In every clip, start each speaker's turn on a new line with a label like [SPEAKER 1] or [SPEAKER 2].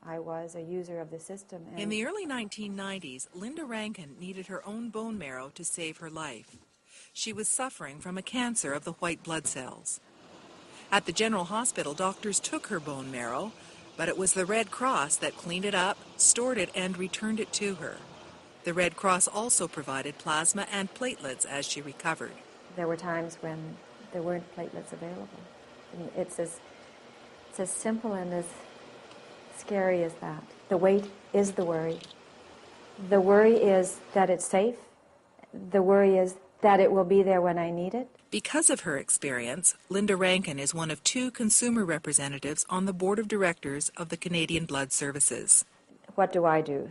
[SPEAKER 1] I was a user of the system. And
[SPEAKER 2] in the early 1990s, Linda Rankin needed her own bone marrow to save her life. She was suffering from a cancer of the white blood cells. At the General Hospital, doctors took her bone marrow, but it was the Red Cross that cleaned it up, stored it, and returned it to her. The Red Cross also provided plasma and platelets as she recovered.
[SPEAKER 1] There were times when there weren't platelets available. And it's as simple and as scary as that. The wait is the worry. The worry is that it's safe. The worry is that it will be there when I need it.
[SPEAKER 2] Because of her experience, Linda Rankin is one of 2 consumer representatives on the board of directors of the Canadian Blood Services.
[SPEAKER 1] What do I do?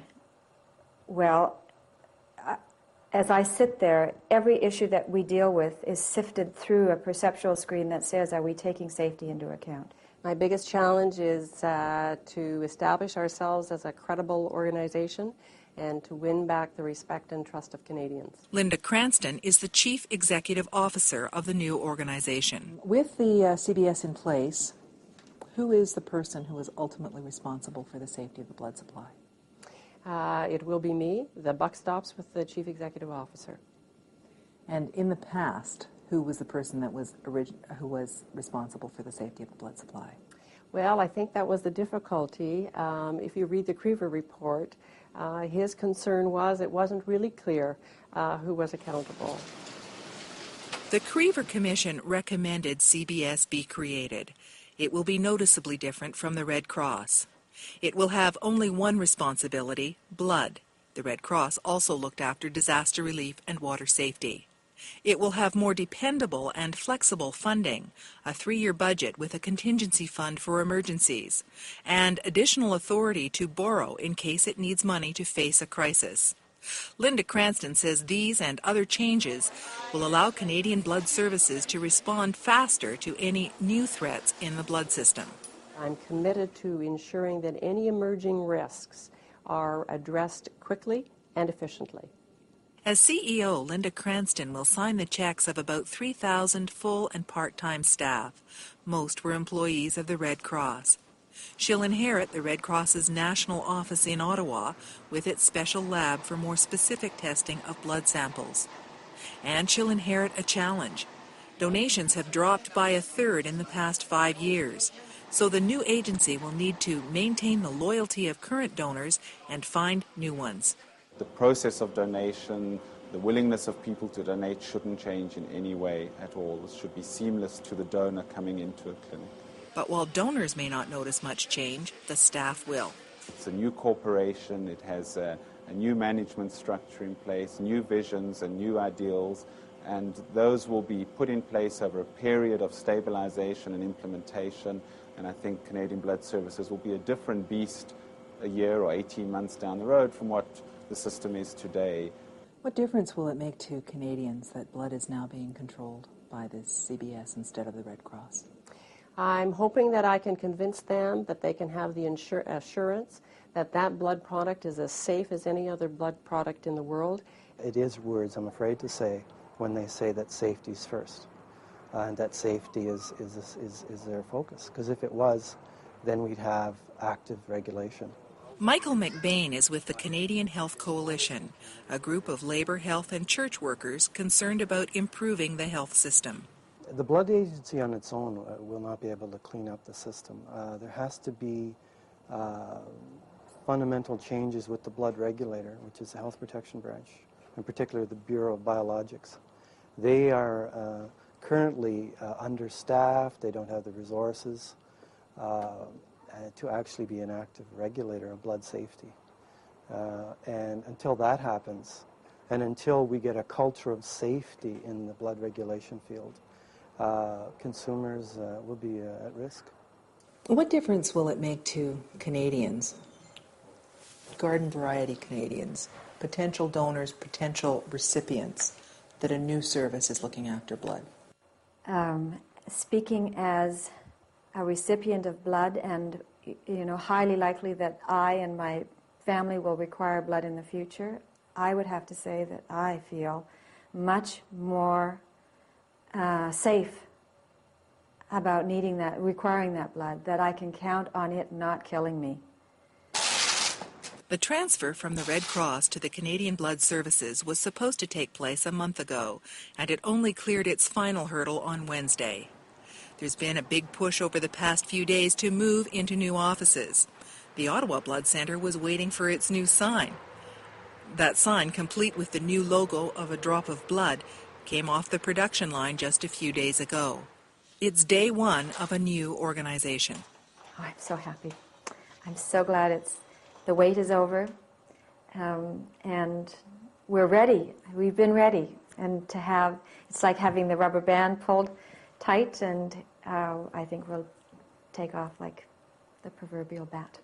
[SPEAKER 1] Well, as I sit there, every issue that we deal with is sifted through a perceptual screen that says, are we taking safety into account?
[SPEAKER 3] My biggest challenge is to establish ourselves as a credible organization and to win back the respect and trust of Canadians.
[SPEAKER 2] Linda Cranston is the Chief Executive Officer of the new organization.
[SPEAKER 4] With the CBS in place, who is the person who is ultimately responsible for the safety of the blood supply?
[SPEAKER 3] It will be me. The buck stops with the Chief Executive Officer.
[SPEAKER 4] And in the past, who was the person that was who was responsible for the safety of the blood supply?
[SPEAKER 3] Well, I think that was the difficulty. If you read the Creever report, his concern was it wasn't really clear who was accountable.
[SPEAKER 2] The Creever Commission recommended CBS be created. It will be noticeably different from the Red Cross. It will have only one responsibility, blood. The Red Cross also looked after disaster relief and water safety. It will have more dependable and flexible funding, a 3-year budget with a contingency fund for emergencies, and additional authority to borrow in case it needs money to face a crisis. Linda Cranston says these and other changes will allow Canadian Blood Services to respond faster to any new threats in the blood system.
[SPEAKER 3] I'm committed to ensuring that any emerging risks are addressed quickly and efficiently.
[SPEAKER 2] As CEO, Linda Cranston will sign the checks of about 3,000 full and part-time staff. Most were employees of the Red Cross. She'll inherit the Red Cross's national office in Ottawa with its special lab for more specific testing of blood samples. And she'll inherit a challenge. Donations have dropped by 1/3 in the past 5 years. So the new agency will need to maintain the loyalty of current donors and find new ones.
[SPEAKER 5] The process of donation, the willingness of people to donate shouldn't change in any way at all. This should be seamless to the donor coming into a clinic.
[SPEAKER 2] But while donors may not notice much change, the staff will.
[SPEAKER 5] It's a new corporation. It has a new management structure in place, new visions and new ideals, and those will be put in place over a period of stabilization and implementation. And I think Canadian Blood Services will be a different beast a year or 18 months down the road from what the system is today.
[SPEAKER 4] What difference will it make to Canadians that blood is now being controlled by the CBS instead of the Red Cross?
[SPEAKER 3] I'm hoping that I can convince them that they can have the assurance that that blood product is as safe as any other blood product in the world.
[SPEAKER 6] It is words, I'm afraid to say, when they say that safety is first. And that safety is their focus. Because if it was, then we'd have active regulation.
[SPEAKER 2] Michael McBain is with the Canadian Health Coalition, a group of labour, health and church workers concerned about improving the health system.
[SPEAKER 6] The blood agency on its own will not be able to clean up the system. There has to be fundamental changes with the blood regulator, which is the health protection branch, in particular the Bureau of Biologics. They are currently understaffed. They don't have the resources to actually be an active regulator of blood safety. And until that happens, and until we get a culture of safety in the blood regulation field, consumers will be at risk.
[SPEAKER 4] What difference will it make to Canadians, garden variety Canadians, potential donors, potential recipients, that a new service is looking after blood?
[SPEAKER 1] Speaking as a recipient of blood, and highly likely that I and my family will require blood in the future, I would have to say that I feel much more safe about requiring that blood, that I can count on it not killing me.
[SPEAKER 2] The transfer from the Red Cross to the Canadian Blood Services was supposed to take place a month ago, and it only cleared its final hurdle on Wednesday. There's been a big push over the past few days to move into new offices. The Ottawa Blood Centre was waiting for its new sign. That sign, complete with the new logo of a drop of blood, came off the production line just a few days ago. It's day one of a new organization.
[SPEAKER 1] Oh, I'm so happy. I'm so glad the wait is over, and we're ready. We've been ready, and it's like having the rubber band pulled tight, and I think we'll take off like the proverbial bat.